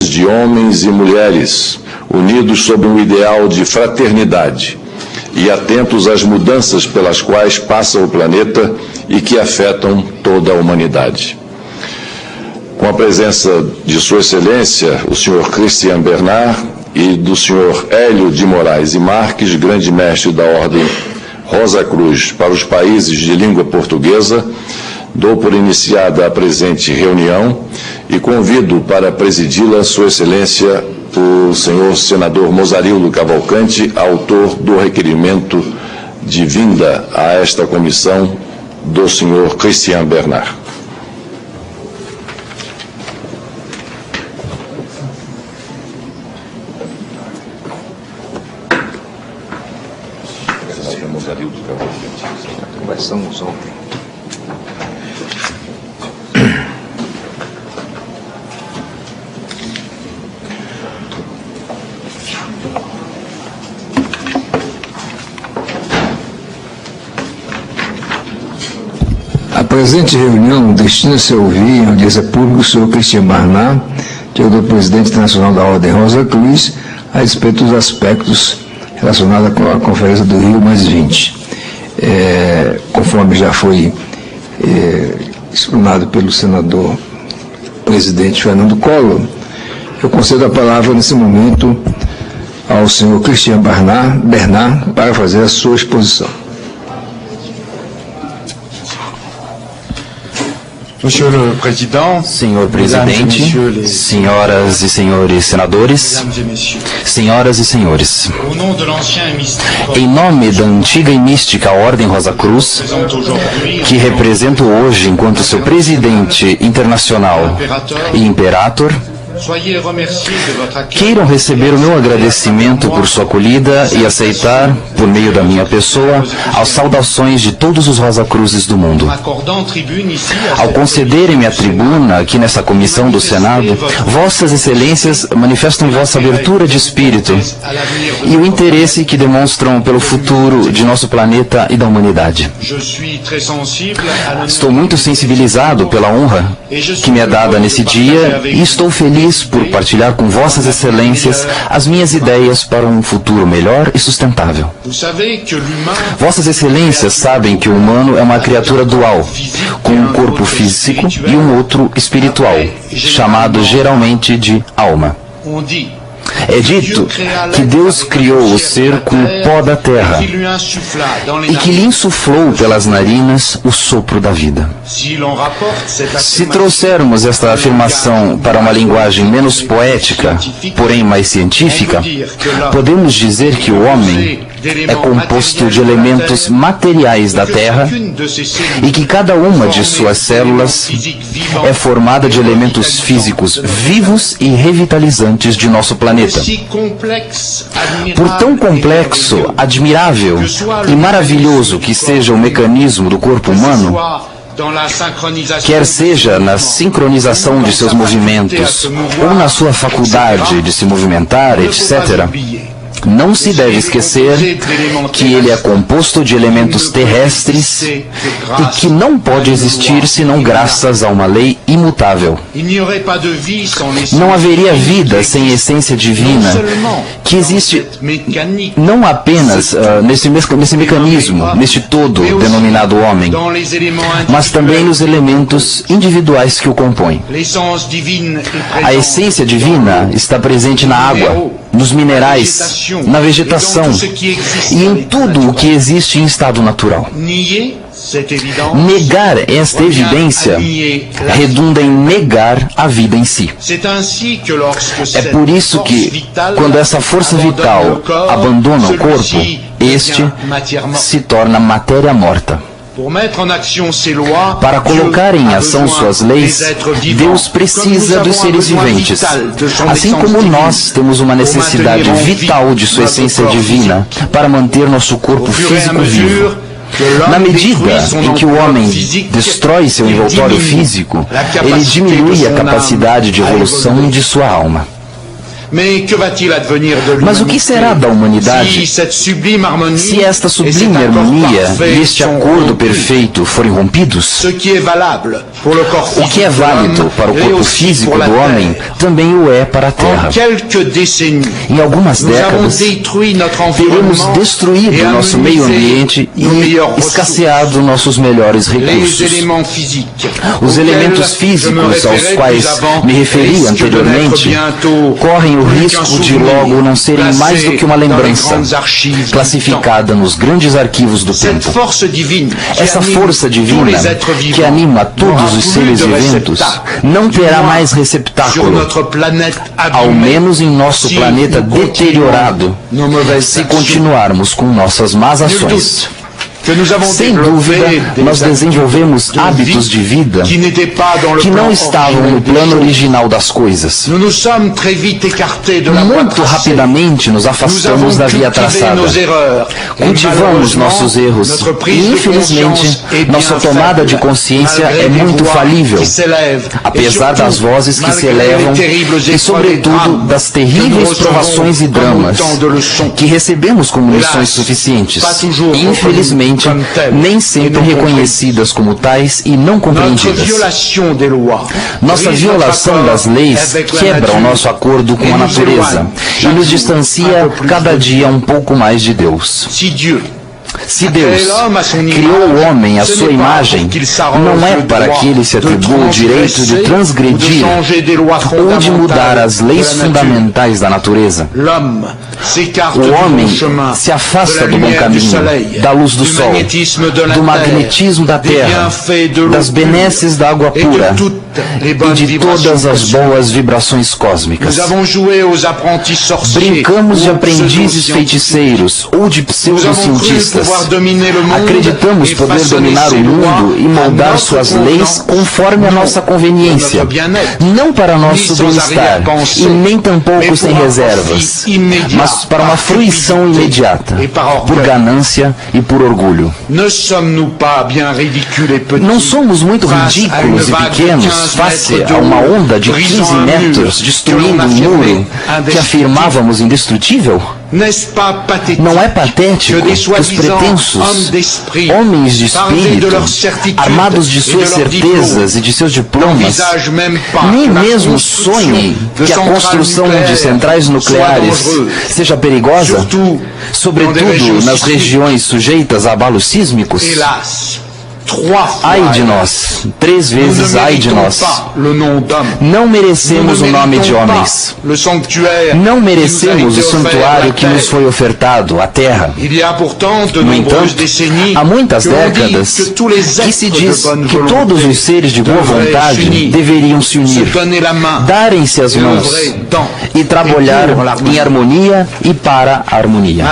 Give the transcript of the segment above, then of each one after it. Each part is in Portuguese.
de homens e mulheres, unidos sob um ideal de fraternidade e atentos às mudanças pelas quais passa o planeta e que afetam toda a humanidade. Com a presença de Sua Excelência, o Sr. Christian Bernard, e do Sr. Hélio de Moraes e Marques, grande mestre da Ordem Rosa Cruz para os países de língua portuguesa, dou por iniciada a presente reunião e convido para presidi-la Sua Excelência o senhor senador Mozarildo Cavalcante, autor do requerimento de vinda a esta comissão do senhor Christian Bernard. Conversamos ontem. A presente reunião destina-se a ouvir em audiência pública o senhor Christian Bernard, diretor-presidente internacional da Ordem Rosa Cruz, a respeito dos aspectos relacionados com a Conferência do Rio +20. Conforme já foi explanado pelo senador presidente Fernando Collor, eu concedo a palavra nesse momento ao senhor Christian Bernard para fazer a sua exposição. Senhor Presidente, senhoras e senhores senadores, senhoras e senhores, em nome da antiga e mística Ordem Rosa Cruz, que represento hoje enquanto seu presidente internacional e imperator, queiram receber o meu agradecimento por sua acolhida e aceitar, por meio da minha pessoa, as saudações de todos os Rosa Cruzes do mundo. Ao concederem-me a tribuna aqui nessa comissão do Senado, Vossas Excelências manifestam vossa abertura de espírito e o interesse que demonstram pelo futuro de nosso planeta e da humanidade. Estou muito sensibilizado pela honra que me é dada nesse dia e estou feliz por partilhar com Vossas Excelências as minhas ideias para um futuro melhor e sustentável. Vossas Excelências sabem que o humano é uma criatura dual, com um corpo físico e um outro espiritual, chamado geralmente de alma. É dito que Deus criou o ser com o pó da terra e que lhe insuflou pelas narinas o sopro da vida. Se trouxermos esta afirmação para uma linguagem menos poética, porém mais científica, podemos dizer que o homem é composto de elementos materiais da Terra e que cada uma de suas células é formada de elementos físicos vivos e revitalizantes de nosso planeta. Por tão complexo, admirável e maravilhoso que seja o mecanismo do corpo humano, quer seja na sincronização de seus movimentos ou na sua faculdade de se movimentar, etc., não se deve esquecer que ele é composto de elementos terrestres e que não pode existir senão graças a uma lei imutável. Não haveria vida sem essência divina, que existe não apenas nesse mecanismo, neste todo denominado homem, mas também nos elementos individuais que o compõem. A essência divina está presente na água, nos minerais, na vegetação e em tudo o que existe em estado natural. Negar esta evidência redunda em negar a vida em si. É por isso que, quando essa força vital abandona o corpo, este se torna matéria morta. Para colocar em ação suas leis, Deus precisa dos seres viventes. Assim como nós temos uma necessidade vital de sua essência divina para manter nosso corpo físico vivo. Na medida em que o homem destrói seu envoltório físico, ele diminui a capacidade de evolução de sua alma. Mas o que será da humanidade se esta sublime harmonia e este acordo perfeito forem rompidos? O que é válido para o corpo físico do homem também o é para a Terra. Em algumas décadas, teremos destruído nosso meio ambiente e escasseado nossos melhores recursos. Os elementos físicos aos quais me referi anteriormente correm o risco de logo não serem mais do que uma lembrança, classificada nos grandes arquivos do tempo. Essa força divina que anima todos os seres viventes não terá mais receptáculo, ao menos em nosso planeta deteriorado, se continuarmos com nossas más ações. Sem dúvida, nós desenvolvemos hábitos de vida que não estavam no plano original das coisas. Muito rapidamente nos afastamos da via traçada. Cultivamos nossos erros e, infelizmente, nossa tomada de consciência é muito falível, apesar das vozes que se elevam e, sobretudo, das terríveis provações e dramas que recebemos como lições suficientes. Infelizmente, nem sempre reconhecidas como tais e não compreendidas. Nossa violação das leis quebra o nosso acordo com a natureza e nos distancia cada dia um pouco mais de Deus. Se Deus criou o homem à sua imagem, não é para que ele se atribua o direito de transgredir ou de mudar as leis fundamentais da natureza. O homem se afasta do bom caminho, da luz do sol, do magnetismo da terra, das benesses da água pura e de todas as boas vibrações cósmicas. Brincamos de aprendizes feiticeiros ou de pseudocientistas. Acreditamos poder dominar o mundo e moldar suas leis conforme a nossa conveniência, não para nosso bem-estar e nem tampouco sem reservas, mas para uma fruição imediata, por ganância e por orgulho. Não somos muito ridículos e pequenos face a uma onda de 15 metros destruindo um muro que afirmávamos indestrutível? Não é patético que os pretensos homens de espírito, armados de suas certezas e de seus diplomas, nem mesmo sonhem que a construção de centrais nucleares seja perigosa, sobretudo nas regiões sujeitas a abalos sísmicos? Ai de nós, 3 vezes ai de nós. Não merecemos o nome de homens. Não merecemos o santuário que nos foi ofertado, a terra. No entanto, há muitas décadas que se diz que todos os seres de boa vontade deveriam se unir, darem-se as mãos e trabalhar em harmonia e para a harmonia.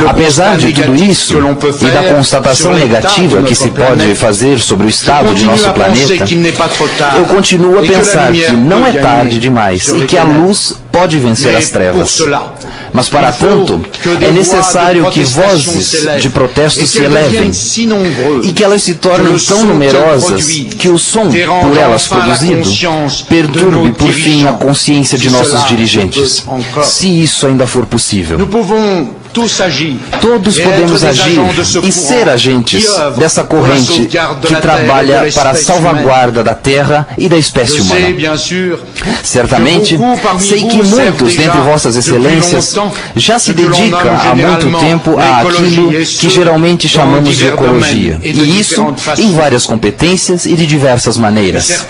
Apesar de tudo isso e da constatação negativa que se pode fazer sobre o estado de nosso planeta, eu continuo a pensar que não é tarde demais e que a luz pode vencer as trevas. Mas, para tanto, é necessário que vozes de protesto se elevem e que elas se tornem tão numerosas que o som por elas produzido perturbe, por fim, a consciência de nossos dirigentes, se isso ainda for possível. Todos podemos agir e ser agentes dessa corrente que trabalha para a salvaguarda da Terra e da espécie humana. Certamente, sei que muitos dentre vossas excelências já se dedicam há muito tempo àquilo que geralmente chamamos de ecologia, e isso em várias competências e de diversas maneiras.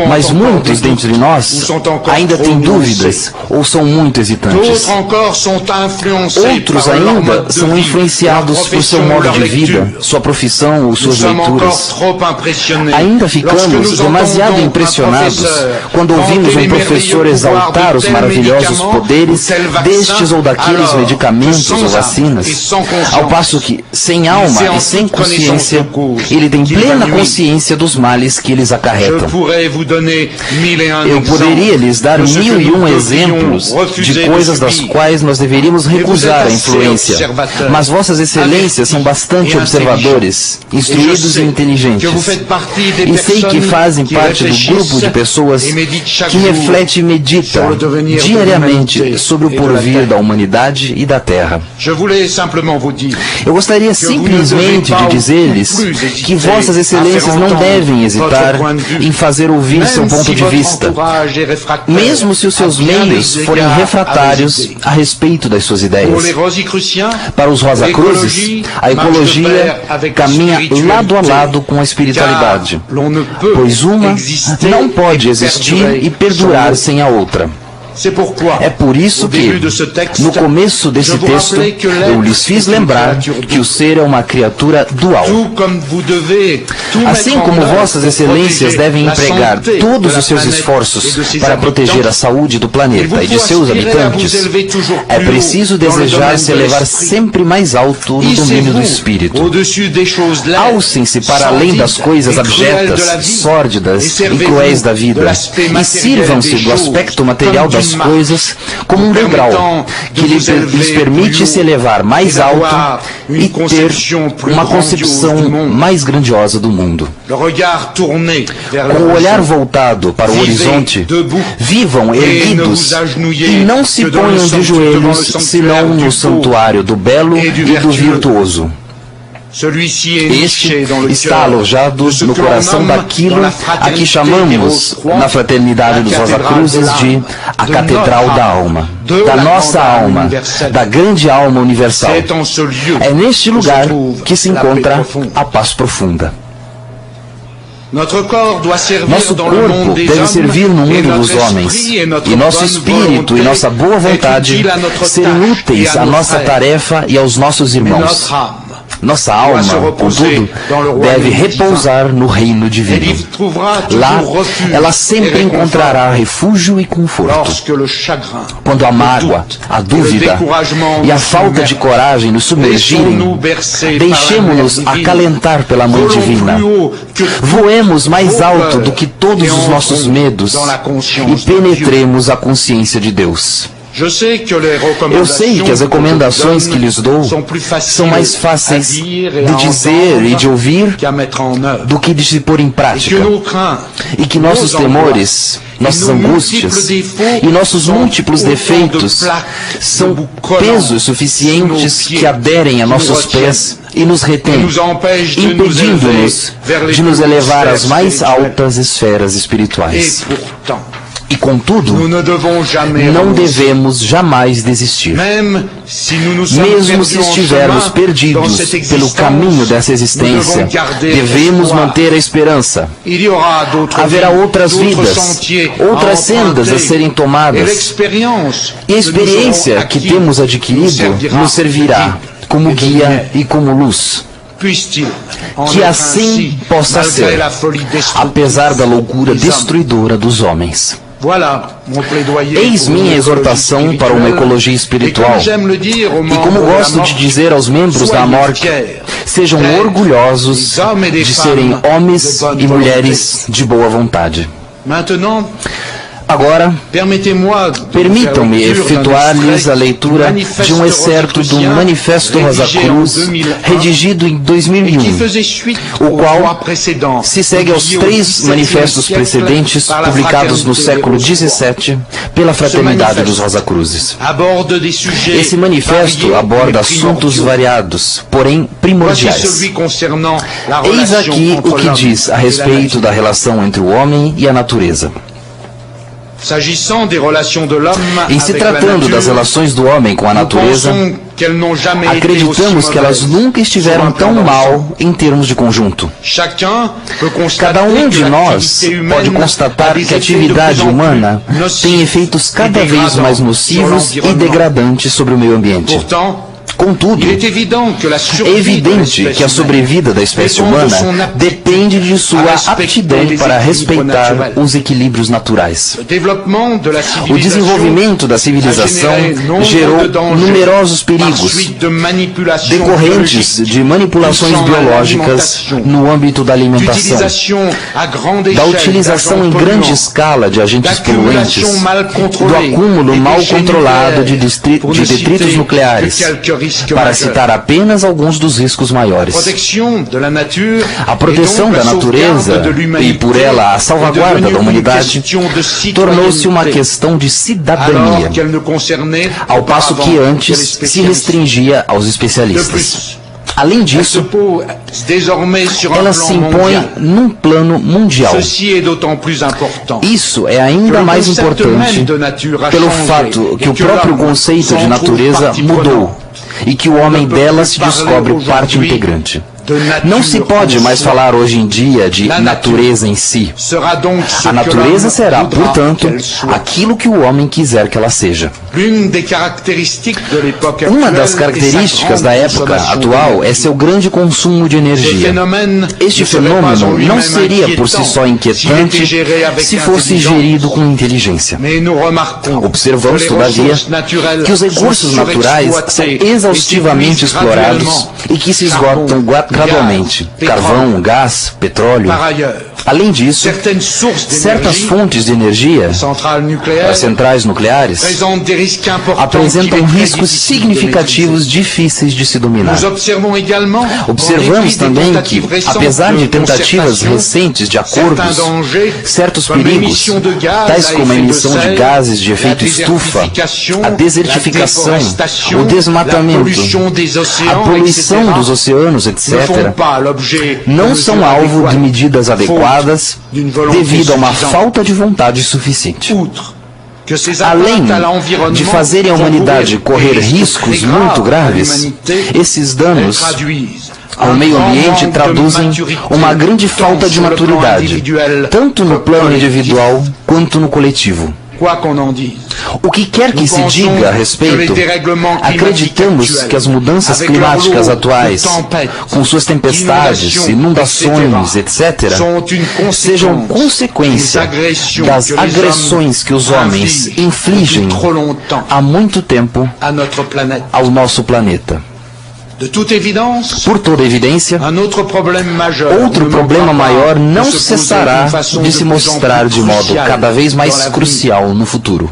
Mas muitos dentre nós ainda têm dúvidas ou são muito hesitantes. Outros ainda são influenciados por seu modo de vida, sua profissão ou suas leituras. Ainda ficamos demasiado impressionados quando ouvimos um professor exaltar os maravilhosos poderes destes ou daqueles medicamentos ou vacinas, ao passo que, sem alma e sem consciência, ele tem plena consciência dos males que eles acarretam. Eu poderia lhes dar 1001 exemplos de coisas das quais nós deveríamos recusar limitar a influência, mas vossas excelências são bastante observadores, instruídos e inteligentes. E sei que fazem parte do grupo de pessoas que reflete e medita diariamente sobre o porvir da humanidade e da Terra. Eu gostaria simplesmente de dizer-lhes que vossas excelências não devem hesitar em fazer ouvir seu ponto de vista, mesmo se os seus meios forem refratários a respeito das suas ideias. Para os Rosacruzes, a ecologia caminha lado a lado com a espiritualidade, pois uma não pode existir e perdurar sem a outra. É por isso que, no começo desse texto, eu lhes fiz lembrar que o ser é uma criatura dual. Assim como vossas excelências devem empregar todos os seus esforços para proteger a saúde do planeta e de seus habitantes, é preciso desejar se elevar sempre mais alto no domínio do espírito. Alcem-se para além das coisas abjetas, sórdidas e cruéis da vida e sirvam-se do aspecto material das coisas como um degrau que lhes permite se elevar mais alto e ter uma concepção mais grandiosa do mundo. Com o olhar voltado para o horizonte, vivam erguidos e não se ponham de joelhos senão no santuário do belo e do virtuoso. Este está alojado no coração daquilo a que chamamos, na fraternidade dos Rosacruzes, de a Catedral da Alma, da nossa alma, da grande alma universal. É neste lugar que se encontra a paz profunda. Nosso corpo deve servir no mundo dos homens, e nosso espírito e nossa boa vontade serem úteis à nossa tarefa e aos nossos irmãos. Nossa alma, contudo, deve repousar no reino divino. Lá, ela sempre encontrará refúgio e conforto. Quando a mágoa, a dúvida e a falta de coragem nos submergirem, deixemo-nos acalentar pela mão divina. Voemos mais alto do que todos os nossos medos e penetremos a consciência de Deus. Eu sei que as recomendações que lhes dou são mais fáceis de dizer e de ouvir do que de se pôr em prática. E que nossos temores, nossas angústias e nossos múltiplos defeitos são pesos suficientes que aderem a nossos pés e nos retêm, impedindo-nos de nos elevar às mais altas esferas espirituais. E contudo, não devemos jamais desistir. Mesmo se estivermos perdidos pelo caminho dessa existência, devemos manter a esperança. Haverá outras vidas, outras sendas a serem tomadas. E a experiência que temos adquirido nos servirá como guia e como luz. Que assim possa ser, apesar da loucura destruidora dos homens. Eis minha exortação para uma ecologia espiritual. E como gosto de dizer aos membros da AMORC, sejam orgulhosos de serem homens e mulheres de boa vontade. Agora, permitam-me efetuar-lhes a leitura de um excerto do Manifesto Rosacruz, redigido em 2001, o qual se segue aos 3 manifestos precedentes publicados no século XVII pela Fraternidade dos Rosacruzes. Esse manifesto aborda assuntos variados, porém primordiais. Eis aqui o que diz a respeito da relação entre o homem e a natureza. Em se tratando das relações do homem com a natureza, acreditamos que elas nunca estiveram tão mal em termos de conjunto. Cada um de nós pode constatar que a atividade humana tem efeitos cada vez mais nocivos e degradantes sobre o meio ambiente. Contudo, é evidente que a sobrevida da espécie humana depende de sua aptidão para respeitar os equilíbrios naturais. O desenvolvimento da civilização gerou numerosos perigos decorrentes de manipulações biológicas no âmbito da alimentação, da utilização em grande escala de agentes poluentes, do acúmulo mal controlado de detritos nucleares, para citar apenas alguns dos riscos maiores. A proteção da natureza e, por ela, a salvaguarda da humanidade tornou-se uma questão de cidadania, ao passo que antes se restringia aos especialistas. Além disso, ela se impõe num plano mundial. Isso é ainda mais importante pelo fato que o próprio conceito de natureza mudou e que o homem dela se descobre parte integrante. Não se pode mais falar hoje em dia de natureza em si. A natureza será, portanto, aquilo que o homem quiser que ela seja. Uma das características da época atual é seu grande consumo de energia. Este fenômeno não seria por si só inquietante se fosse gerido com inteligência. Observamos, todavia, que os recursos naturais são exaustivamente explorados e que se esgotam gradualmente. Carvão, gás, petróleo. Além disso, certas fontes de energia, as centrais nucleares, apresentam riscos significativos difíceis de se dominar. Observamos também que, apesar de tentativas recentes de acordos, certos perigos, tais como a emissão de gases de efeito estufa, a desertificação, o desmatamento, a poluição dos oceanos, etc., não são alvo de medidas adequadas devido a uma falta de vontade suficiente. Além de fazerem a humanidade correr riscos muito graves, esses danos ao meio ambiente traduzem uma grande falta de maturidade, tanto no plano individual quanto no coletivo. O que quer que se diga a respeito, acreditamos que as mudanças climáticas atuais, com suas tempestades, inundações, etc., sejam consequência das agressões que os homens infligem há muito tempo ao nosso planeta. Por toda evidência, outro problema maior não cessará de se mostrar de modo cada vez mais crucial no futuro: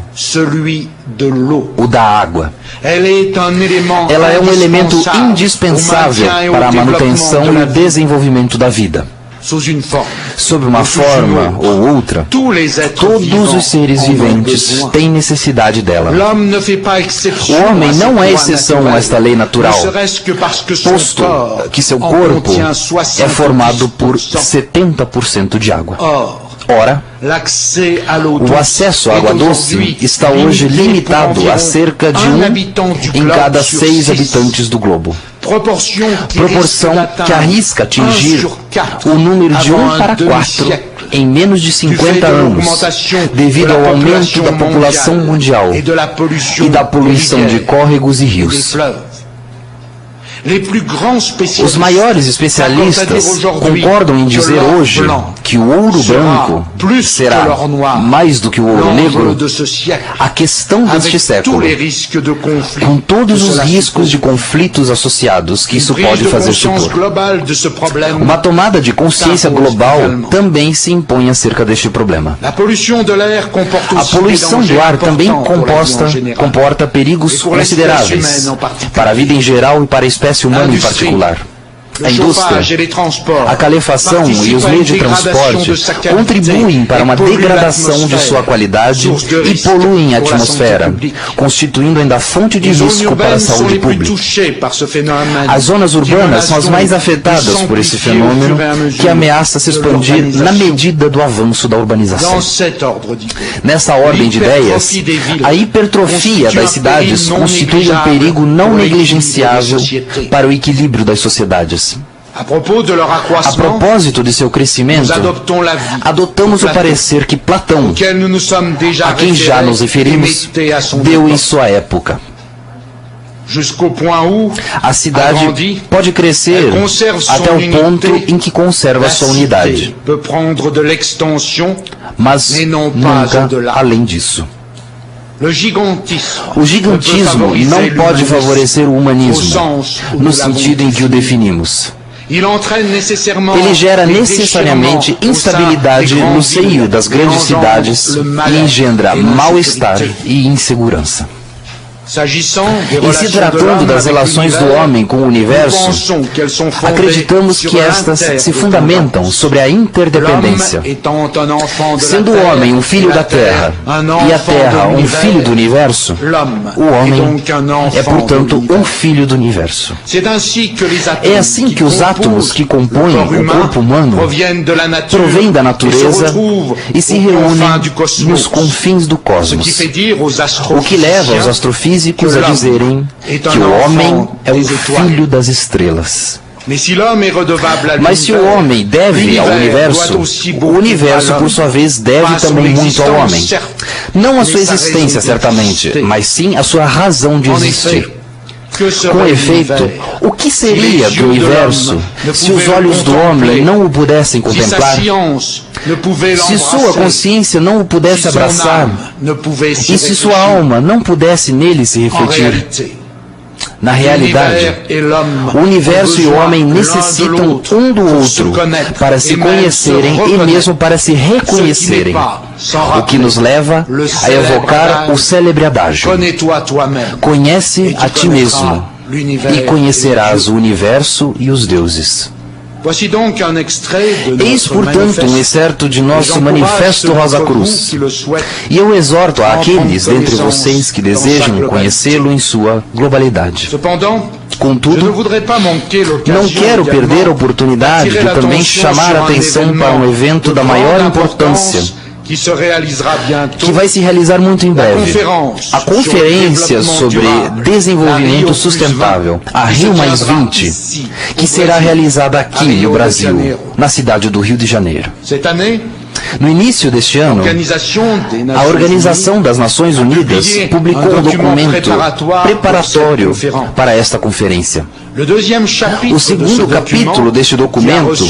o da água. Ela é um elemento indispensável para a manutenção e o desenvolvimento da vida. Sob uma forma ou outra, todos os seres viventes têm necessidade dela. O homem não é exceção a esta lei natural, posto que seu corpo é formado por 70% de água. Ora, o acesso à água doce está hoje limitado a cerca de 1 em cada 6 habitantes do globo. Proporção que arrisca atingir o número de 1 para 4 em menos de 50 anos, devido ao aumento da população mundial e da poluição de córregos e rios. Os maiores especialistas concordam em dizer hoje que o ouro branco será, mais do que o ouro negro, a questão deste século, com todos os riscos de conflitos associados que isso pode fazer supor. Uma tomada de consciência global também se impõe acerca deste problema. A poluição do ar também comporta perigos consideráveis para a vida em geral e para a espécie humana em particular. A indústria, a calefação e os meios de transporte contribuem para uma degradação de sua qualidade e poluem a atmosfera, constituindo ainda fonte de risco para a saúde pública. As zonas urbanas são as mais afetadas por esse fenômeno, que ameaça se expandir na medida do avanço da urbanização. Nessa ordem de ideias, a hipertrofia das cidades constitui um perigo não negligenciável para o equilíbrio das sociedades. A propósito de seu crescimento, adotamos o parecer que Platão, a quem já nos referimos, deu em sua época. A cidade pode crescer até o ponto em que conserva sua unidade, mas nunca além disso. O gigantismo não pode favorecer o humanismo, no sentido em que o definimos. Ele gera necessariamente instabilidade no seio das grandes cidades e engendra mal-estar e insegurança. Em se tratando das relações do homem com o universo, acreditamos que estas se fundamentam sobre a interdependência. Sendo o homem um filho da Terra e a Terra um filho do universo, o homem é, portanto, um filho do universo. É assim que os átomos que compõem o corpo humano provêm da natureza e se reúnem nos confins do cosmos, o que leva os astrofísicos a dizerem que o homem é o filho das estrelas. Mas se o homem deve ao universo, o universo, por sua vez, deve também muito ao homem. Não a sua existência, certamente, mas sim a sua razão de existir. Com efeito, o que seria do universo se os olhos do homem não o pudessem contemplar? Se sua consciência não o pudesse abraçar? E se sua alma não pudesse nele se refletir? Na realidade, o universo e o homem necessitam um do outro para se conhecerem e mesmo para se reconhecerem, o que nos leva a evocar o célebre adágio: conhece a ti mesmo e conhecerás o universo e os deuses. Eis, portanto, um excerto de nosso Manifesto Rosa Cruz, e eu exorto àqueles dentre vocês que desejam conhecê-lo em sua globalidade. Contudo, não quero perder a oportunidade de também chamar a atenção para um evento da maior importância, que vai se realizar muito em breve. A Conferência sobre Desenvolvimento Sustentável, a Rio+20, que será realizada aqui no Brasil, na cidade do Rio de Janeiro. No início deste ano, a Organização das Nações Unidas publicou um documento preparatório para esta conferência. O segundo capítulo deste documento,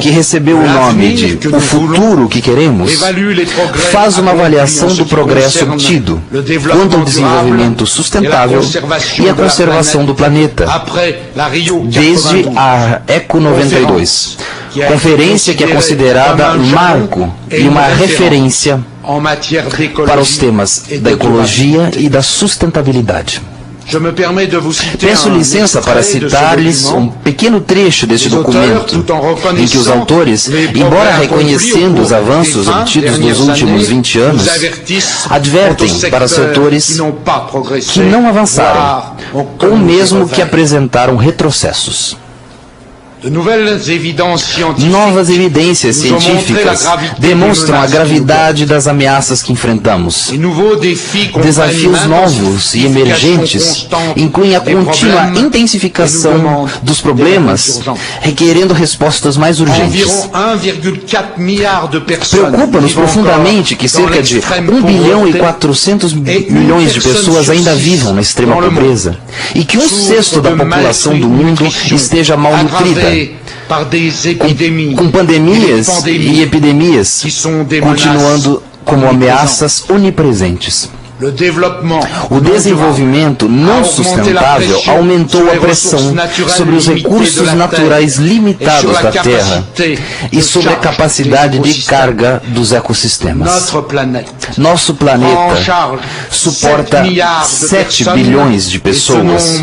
que recebeu o nome de O Futuro que Queremos, faz uma avaliação do progresso obtido quanto ao desenvolvimento sustentável e a conservação do planeta, desde a ECO 92, conferência que é considerada marco e uma referência para os temas da ecologia e da sustentabilidade. Peço licença para citar-lhes um pequeno trecho deste documento, em que os autores, embora reconhecendo os avanços obtidos nos últimos 20 anos, advertem para setores que não avançaram, ou mesmo que apresentaram retrocessos. Novas evidências científicas demonstram a gravidade das ameaças que enfrentamos. Desafios novos e emergentes incluem a contínua intensificação dos problemas, requerendo respostas mais urgentes. Preocupa-nos profundamente que cerca de 1 bilhão e 400 milhões de pessoas ainda vivam na extrema pobreza e que 1/6 da população do mundo esteja mal nutrida, com pandemias e epidemias continuando como ameaças onipresentes. O desenvolvimento não sustentável aumentou a pressão sobre os recursos naturais limitados da Terra e sobre a capacidade de carga dos ecossistemas. Nosso planeta suporta 7 bilhões de pessoas,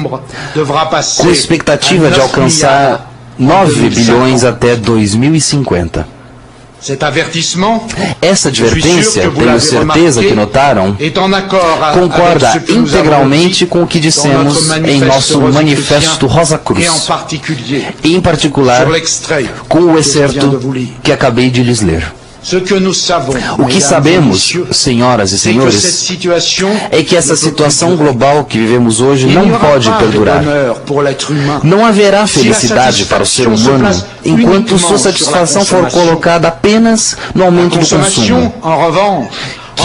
com expectativa de alcançar 9 bilhões até 2050. Essa advertência, tenho certeza que notaram, concorda integralmente com o que dissemos em nosso Manifesto Rosa Cruz, e em particular com o excerto que acabei de lhes ler. O que sabemos, senhoras e senhores, é que essa situação global que vivemos hoje não pode perdurar. Não haverá felicidade para o ser humano enquanto sua satisfação for colocada apenas no aumento do consumo,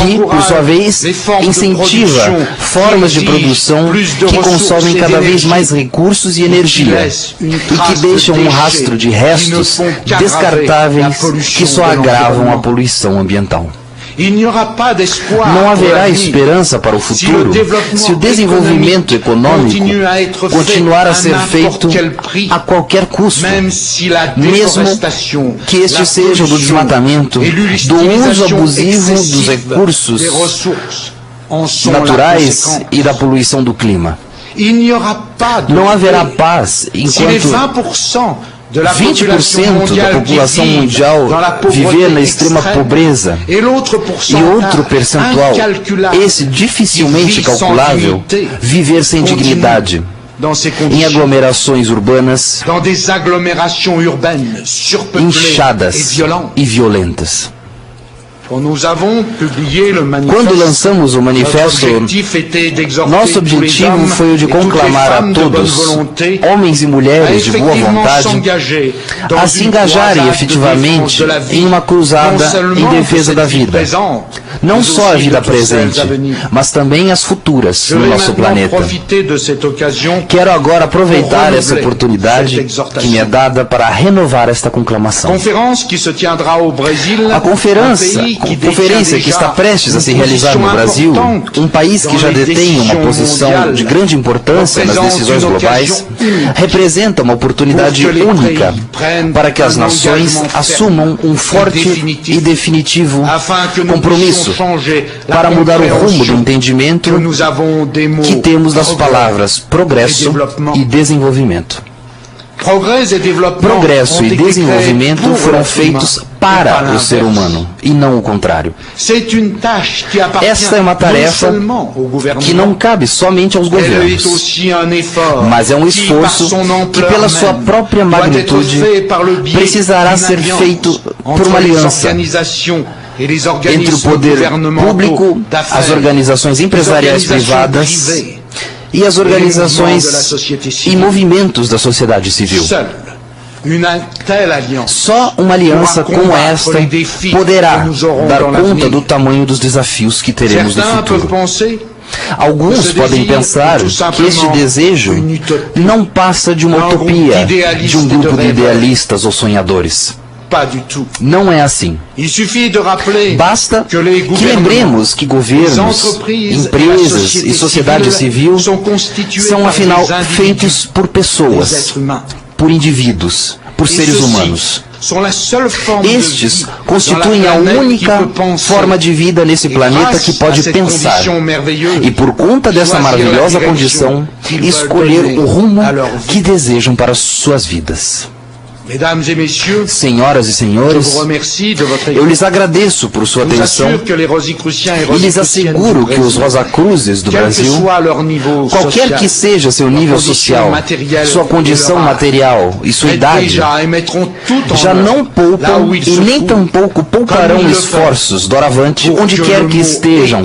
que, por sua vez, incentiva formas de produção que consomem cada vez mais recursos e energia e que deixam um rastro de restos descartáveis que só agravam a poluição ambiental. Não haverá esperança para o futuro se o desenvolvimento econômico continuar a ser feito a qualquer custo, mesmo que este seja do desmatamento, do uso abusivo dos recursos naturais e da poluição do clima. Não haverá paz enquanto 20% da população mundial viver na extrema pobreza e outro percentual, esse dificilmente calculável, viver sem dignidade em aglomerações urbanas inchadas e violentas. Quando lançamos o manifesto, nosso objetivo foi o de conclamar a todos, homens e mulheres de boa vontade, a se engajarem efetivamente em uma cruzada em defesa da vida. Não só a vida presente, mas também as futuras no nosso planeta. Quero agora aproveitar essa oportunidade que me é dada para renovar esta conclamação. A conferência que está prestes a se realizar no Brasil, um país que já detém uma posição de grande importância nas decisões globais, representa uma oportunidade única para que as nações assumam um forte e definitivo compromisso para mudar o rumo do entendimento que temos das palavras progresso e desenvolvimento. Progresso e desenvolvimento foram feitos para o ser humano e não o contrário. Esta é uma tarefa que não cabe somente aos governos, mas é um esforço que, pela sua própria magnitude, precisará ser feito por uma aliança entre o poder público, as organizações empresariais privadas e as organizações e movimentos da sociedade civil. Só uma aliança como esta poderá dar conta do tamanho dos desafios que teremos no futuro. Alguns podem pensar que este desejo não passa de uma utopia de um grupo de idealistas ou sonhadores. Não é assim. Basta que lembremos que governos, empresas e sociedade civil são, afinal, feitos por pessoas, por indivíduos, por seres humanos. Estes constituem a única forma de vida nesse planeta que pode pensar e, por conta dessa maravilhosa condição, escolher o rumo que desejam para suas vidas. Senhoras e senhores, eu lhes agradeço por sua atenção e lhes asseguro que os Rosacruzes do Brasil, qualquer que seja seu nível social, sua condição material e sua idade, já não poupam e nem tampouco pouparão esforços doravante onde quer que estejam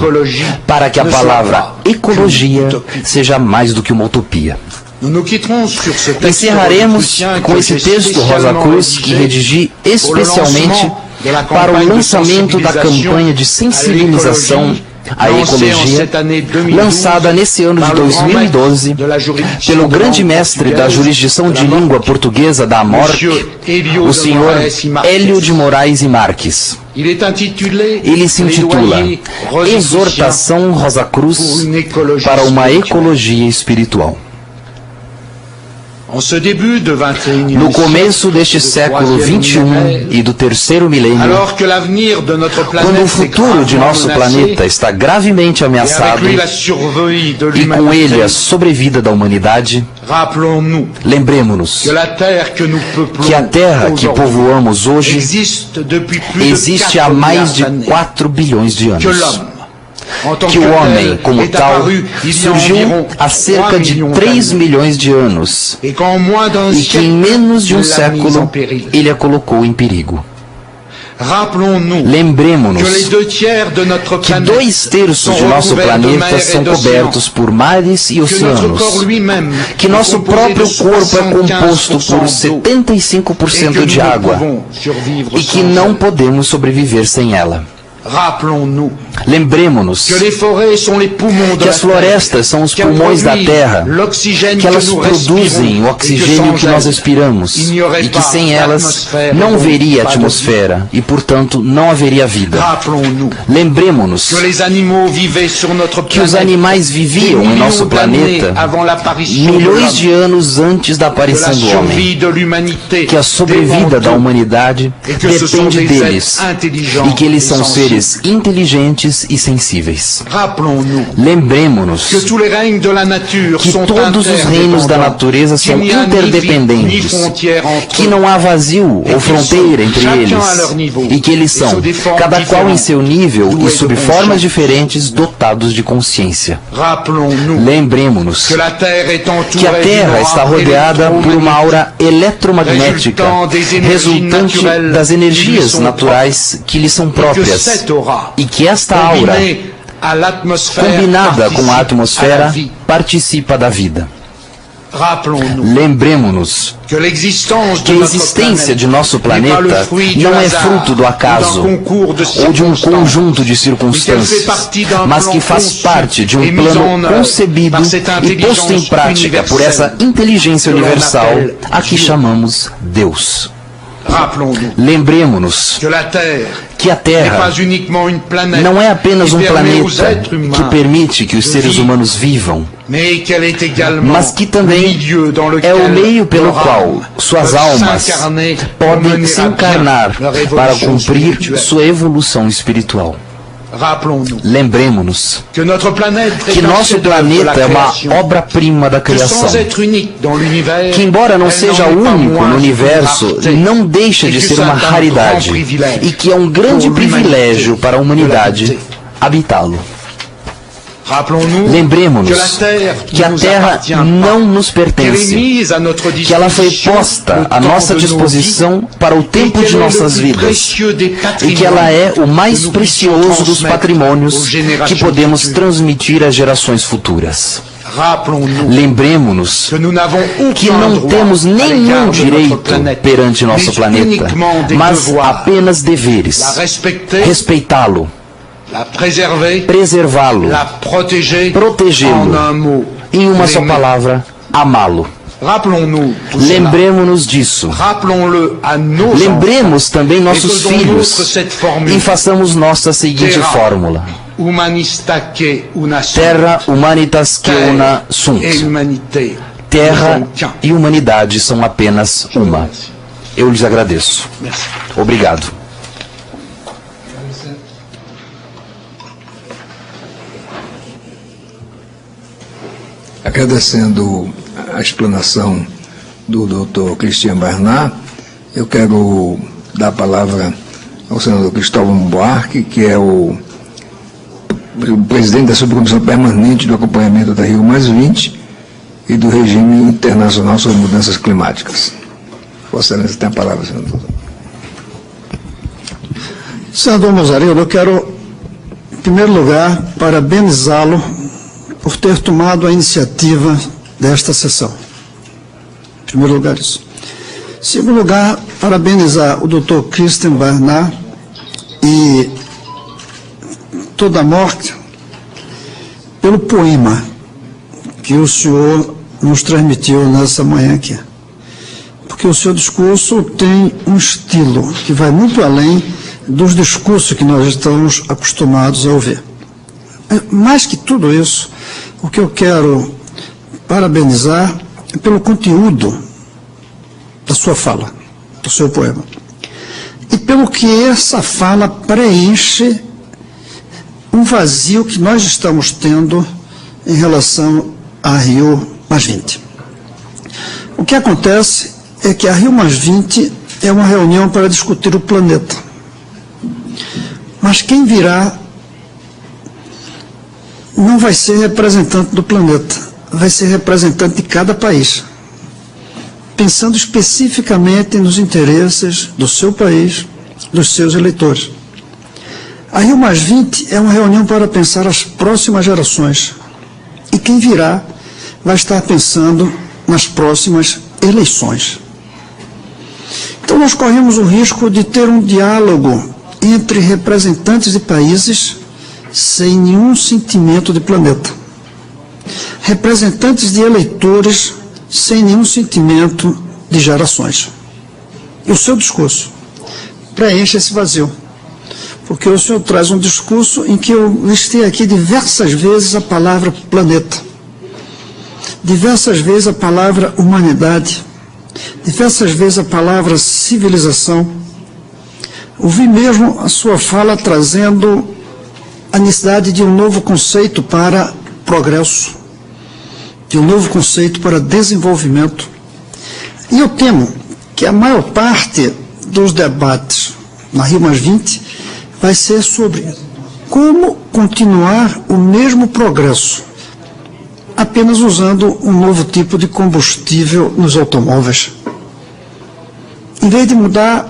para que a palavra ecologia seja mais do que uma utopia. Encerraremos com esse texto Rosa Cruz que redigi especialmente para o lançamento da campanha de sensibilização à ecologia, lançada nesse ano de 2012 pelo grande mestre da jurisdição de língua portuguesa da AMORC, o senhor Hélio de Moraes e Marques. Ele se intitula Exortação Rosa Cruz para uma Ecologia Espiritual. No começo deste século XXI e do terceiro milênio, quando o futuro de nosso planeta está gravemente ameaçado e com ele a sobrevida da humanidade, lembremos-nos que a Terra que povoamos hoje existe há mais de 4 bilhões de anos. Que o homem, como tal, surgiu há cerca de 3 milhões de anos e que em menos de um século ele a colocou em perigo. Lembremos-nos que 2/3 de nosso planeta são cobertos por mares e oceanos, que nosso próprio corpo é composto por 75% de água e que não podemos sobreviver sem ela. Lembremos que as florestas são os pulmões da terra, que elas produzem o oxigênio que nós respiramos e que sem elas não haveria atmosfera e, portanto, não haveria vida. Lembremos que os animais viviam em nosso planeta milhões de anos antes da aparição do homem, que a sobrevida da humanidade depende deles e que eles são seres inteligentes e sensíveis. Lembremos-nos que todos os reinos da natureza são interdependentes, que não há vazio ou fronteira entre eles e que eles são, cada qual em seu nível e sob formas diferentes, dotados de consciência. Lembremos-nos que a Terra está rodeada por uma aura eletromagnética resultante das energias naturais que lhe são próprias e que esta aura, combinada com a atmosfera, participa da vida. Lembremos-nos que a existência de nosso planeta não é fruto do acaso ou de um conjunto de circunstâncias, mas que faz parte de um plano concebido e posto em prática por essa inteligência universal a que chamamos Deus. Lembremos-nos que a Terra não é apenas um planeta que permite que os seres humanos vivam, mas que também é o meio pelo qual suas almas podem se encarnar para cumprir sua evolução espiritual. Lembremos-nos que nosso planeta é uma obra-prima da criação, que embora não seja único no universo, não deixa de ser uma raridade e que é um grande privilégio para a humanidade habitá-lo. Lembremos-nos que a Terra não nos pertence, que ela foi posta à nossa disposição para o tempo de nossas vidas e que ela é o mais precioso dos patrimônios que podemos transmitir às gerações futuras. Lembremos-nos que não temos nenhum direito perante nosso planeta, mas apenas deveres: respeitá-lo, preservá-lo, protegê-lo, em uma só palavra, amá-lo. Lembremos-nos disso. Lembremos também nossos filhos e façamos nossa seguinte fórmula: Terra humanitas que una sunt. Terra e humanidade são apenas uma. Eu lhes agradeço. Obrigado. Agradecendo a explanação do Dr. Christian Barnard, eu quero dar a palavra ao senador Cristóvão Buarque, que é o presidente da Subcomissão Permanente do Acompanhamento da Rio+20 e do Regime Internacional sobre Mudanças Climáticas. Vossa Excelência tem a palavra, senador. Senador Mozarello, eu quero, em primeiro lugar, parabenizá-lo por ter tomado a iniciativa desta sessão. Em primeiro lugar, isso. Em segundo lugar, parabenizar o Dr. Christian Barnard e toda a morte pelo poema que o senhor nos transmitiu nessa manhã aqui. Porque o seu discurso tem um estilo que vai muito além dos discursos que nós estamos acostumados a ouvir. Mais que tudo isso, o que eu quero parabenizar é pelo conteúdo da sua fala, do seu poema. E pelo que essa fala preenche um vazio que nós estamos tendo em relação a Rio+20. O que acontece é que a Rio+20 é uma reunião para discutir o planeta. Mas quem virá não vai ser representante do planeta, vai ser representante de cada país, pensando especificamente nos interesses do seu país, dos seus eleitores. A Rio+20 é uma reunião para pensar as próximas gerações, e quem virá vai estar pensando nas próximas eleições. Então nós corremos o risco de ter um diálogo entre representantes de países sem nenhum sentimento de planeta. Representantes de eleitores sem nenhum sentimento de gerações. E o seu discurso preenche esse vazio, porque o senhor traz um discurso em que eu listei aqui diversas vezes a palavra planeta, diversas vezes a palavra humanidade, diversas vezes a palavra civilização. Ouvi mesmo a sua fala trazendo a necessidade de um novo conceito para progresso, de um novo conceito para desenvolvimento. E eu temo que a maior parte dos debates na Rio+20 vai ser sobre como continuar o mesmo progresso, apenas usando um novo tipo de combustível nos automóveis, em vez de mudar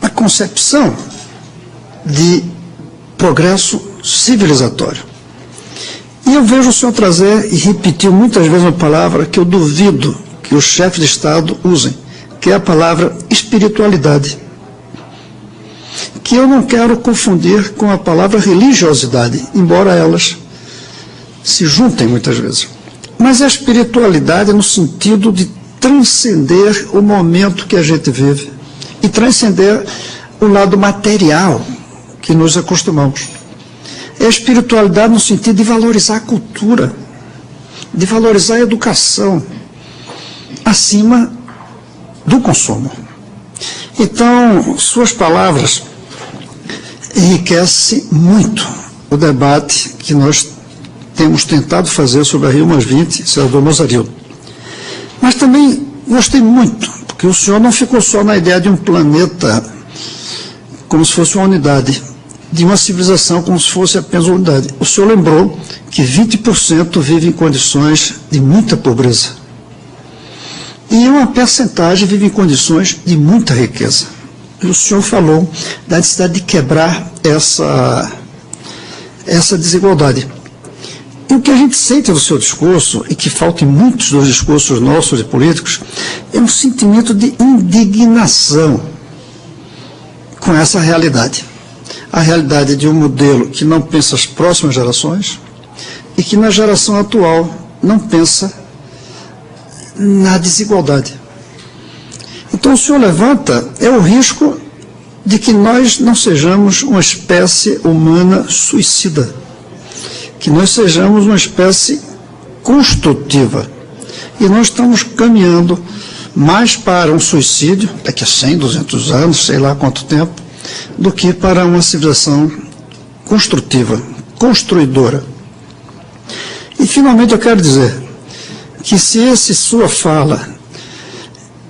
a concepção de progresso civilizatório. E eu vejo o senhor trazer e repetir muitas vezes uma palavra que eu duvido que os chefes de Estado usem, que é a palavra espiritualidade, que eu não quero confundir com a palavra religiosidade, embora elas se juntem muitas vezes. Mas a espiritualidade no sentido de transcender o momento que a gente vive e transcender o lado material que nos acostumamos. É a espiritualidade no sentido de valorizar a cultura, de valorizar a educação, acima do consumo. Então, suas palavras enriquecem muito o debate que nós temos tentado fazer sobre a Rio+20, senador Mozarildo. Mas também gostei muito, porque o senhor não ficou só na ideia de um planeta como se fosse uma unidade, de uma civilização como se fosse apenas uma unidade. O senhor lembrou que 20% vive em condições de muita pobreza. E uma percentagem vive em condições de muita riqueza. E o senhor falou da necessidade de quebrar essa desigualdade. E o que a gente sente no seu discurso, e que falta em muitos dos discursos nossos e políticos, é um sentimento de indignação com essa realidade. A realidade de um modelo que não pensa as próximas gerações e que na geração atual não pensa na desigualdade. Então o senhor levanta o risco de que nós não sejamos uma espécie humana suicida, que nós sejamos uma espécie construtiva. E nós estamos caminhando mais para um suicídio, daqui a 100, 200 anos, sei lá quanto tempo, do que para uma civilização construtiva, construidora. E, finalmente, eu quero dizer que se esse sua fala,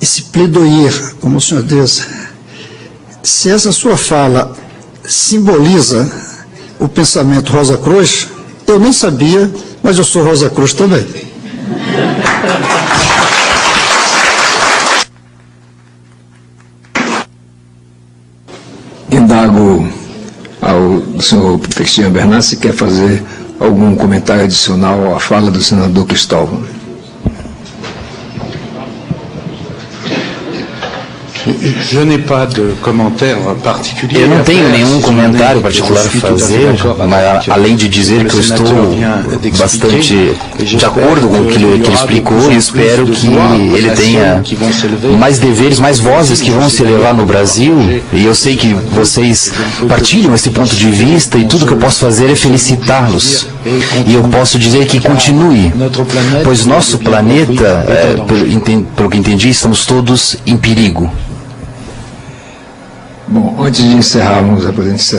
esse pledoyer, como o senhor diz, se essa sua fala simboliza o pensamento Rosa Cruz, eu nem sabia, mas eu sou Rosa Cruz também. Indago ao senhor Cristian Bernard se quer fazer algum comentário adicional à fala do senador Cristóvão. Eu não tenho nenhum comentário particular a fazer, mas, além de dizer que eu estou bastante de acordo com o que ele explicou e espero que ele tenha mais deveres, mais vozes que vão se elevar no Brasil. E eu sei que vocês partilham esse ponto de vista e tudo que eu posso fazer é felicitá-los. E eu posso dizer que continue, pois nosso planeta, pelo que entendi, estamos todos em perigo. Bom, antes de encerrarmos a presente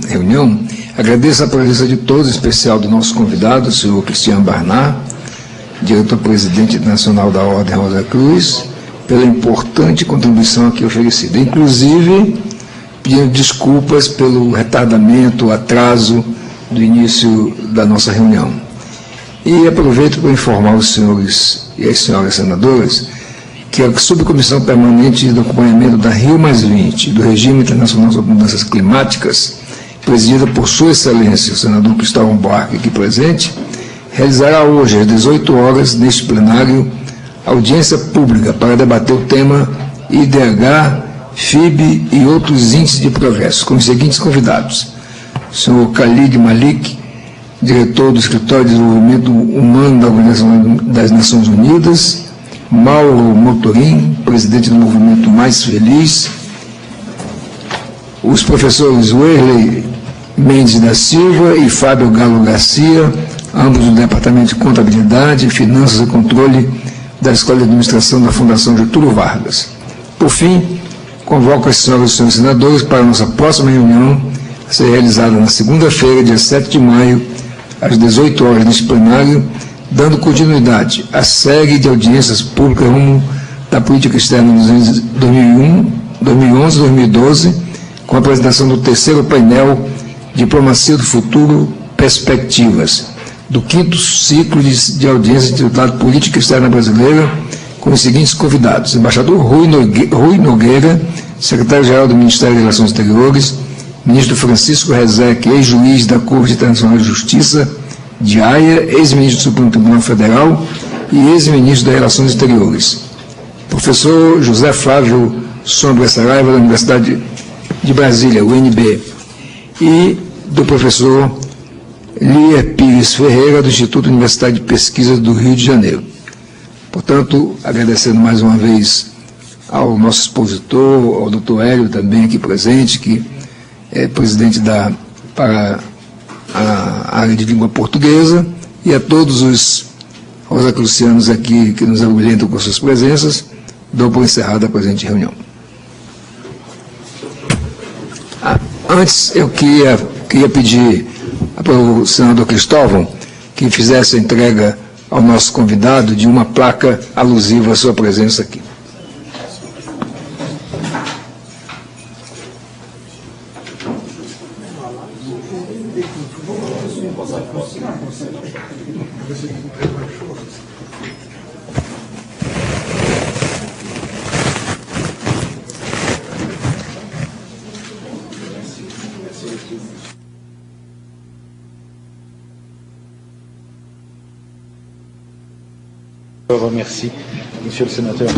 reunião, agradeço a presença de todos, em especial do nosso convidado, o senhor Cristian Bernard, diretor-presidente nacional da Ordem Rosa Cruz, pela importante contribuição aqui oferecida. Inclusive, pedindo desculpas pelo retardamento, atraso do início da nossa reunião. E aproveito para informar os senhores e as senhoras senadoras que a Subcomissão Permanente de Acompanhamento da Rio+20, do Regime Internacional sobre Mudanças Climáticas, presidida por Sua Excelência, o senador Cristóvão Buarque, aqui presente, realizará hoje, às 18 horas, neste plenário, audiência pública para debater o tema IDH, FIB e outros índices de progresso, com os seguintes convidados: senhor Khalid Malik, diretor do Escritório de Desenvolvimento Humano da Organização das Nações Unidas, Mauro Motorim, presidente do Movimento Mais Feliz, os professores Wesley Mendes da Silva e Fábio Galo Garcia, ambos do Departamento de Contabilidade, Finanças e Controle da Escola de Administração da Fundação Getúlio Vargas. Por fim, convoco as senhoras e senhores senadores para a nossa próxima reunião, a ser realizada na segunda-feira, dia 7 de maio, às 18 horas, neste plenário, dando continuidade à série de audiências públicas rumo da política externa de 2011-2012, com a apresentação do terceiro painel Diplomacia do Futuro, Perspectivas, do 5º ciclo de audiências intitulado Política Externa Brasileira, com os seguintes convidados: embaixador Rui Nogueira, secretário-geral do Ministério das Relações Exteriores, ministro Francisco Rezec, ex-juiz da Corte Internacional de Justiça de Haia, ex-ministro do Supremo Tribunal Federal e ex-ministro das Relações Exteriores, professor José Flávio Sombra Saraiva, da Universidade de Brasília, UNB, e do professor Lier Pires Ferreira, do Instituto Universitário de Pesquisa do Rio de Janeiro. Portanto, agradecendo mais uma vez ao nosso expositor, ao doutor Hélio também aqui presente, que é presidente para a área de língua portuguesa, e a todos os rosacrucianos aqui que nos abrilhantam com suas presenças, dou por encerrada a presente reunião. Antes, eu queria pedir para o senador Cristóvão que fizesse a entrega ao nosso convidado de uma placa alusiva à sua presença aqui. Je remercie, Monsieur le Sénateur.